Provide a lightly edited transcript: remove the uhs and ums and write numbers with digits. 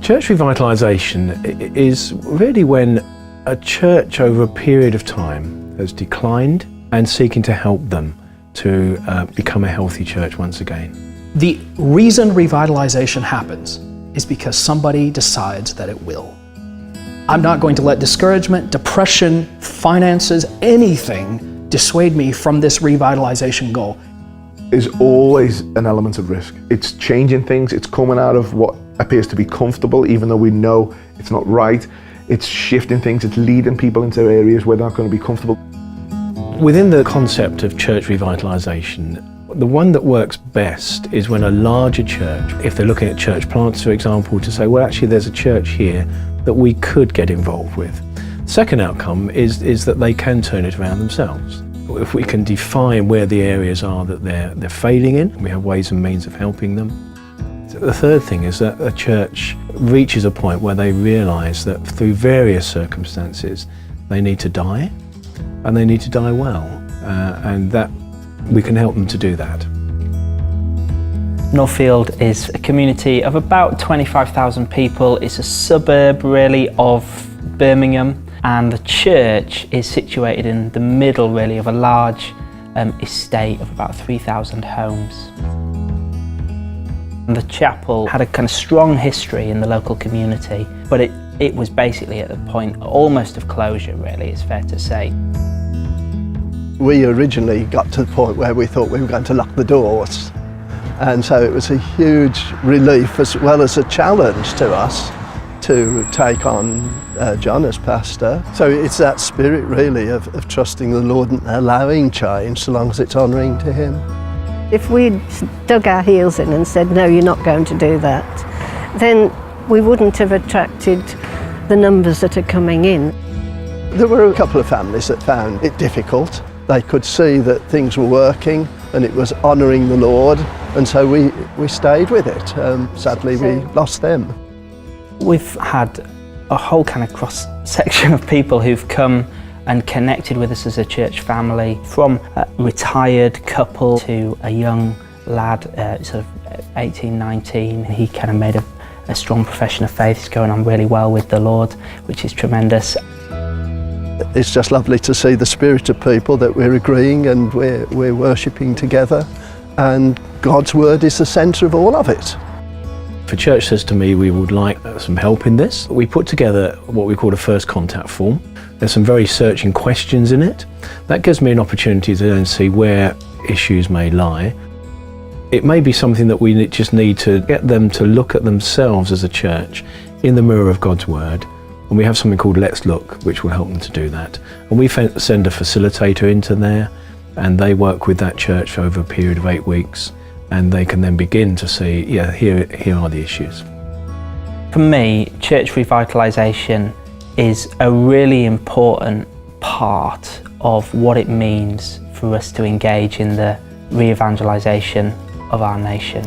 Church revitalisation is really when a church over a period of time has declined and seeking to help them to become a healthy church once again. The reason revitalization happens is because somebody decides that it will. I'm not going to let discouragement, depression, finances, anything dissuade me from this revitalization goal. There's always an element of risk. It's changing things, it's coming out of what appears to be comfortable, even though we know it's not right. It's shifting things, it's leading people into areas where they're not going to be comfortable. Within the concept of church revitalisation, the one that works best is when a larger church, if they're looking at church plants, for example, to say, well, actually there's a church here that we could get involved with. Second outcome is that they can turn it around themselves. If we can define where the areas are that they're failing in, we have ways and means of helping them. The third thing is that a church reaches a point where they realise that through various circumstances they need to die, and they need to die well, and that we can help them to do that. Northfield is a community of about 25,000 people. It's a suburb really of Birmingham, and the church is situated in the middle really of a large estate of about 3,000 homes. And the chapel had a kind of strong history in the local community, but it was basically at the point almost of closure really, it's fair to say. We originally got to the point where we thought we were going to lock the doors, and so it was a huge relief as well as a challenge to us to take on John as pastor. So it's that spirit really of trusting the Lord and allowing change so long as it's honouring to Him. If we'd dug our heels in and said, no, you're not going to do that, then we wouldn't have attracted the numbers that are coming in. There were a couple of families that found it difficult. They could see that things were working and it was honouring the Lord, and so we stayed with it. Sadly, we lost them. We've had a whole kind of cross-section of people who've come and connected with us as a church family, from a retired couple to a young lad, sort of 18, 19. He kind of made a strong profession of faith. He's going on really well with the Lord, which is tremendous. It's just lovely to see the spirit of people that we're agreeing and we're worshipping together, and God's word is the centre of all of it. If a church says to me, we would like some help in this, we put together what we call a first contact form. There's some very searching questions in it. That gives me an opportunity to then see where issues may lie. It may be something that we just need to get them to look at themselves as a church in the mirror of God's word. And we have something called Let's Look, which will help them to do that. And we send a facilitator into there, and they work with that church over a period of 8 weeks, and they can then begin to see, yeah, here are the issues. For me, church revitalisation is a really important part of what it means for us to engage in the re-evangelisation of our nation.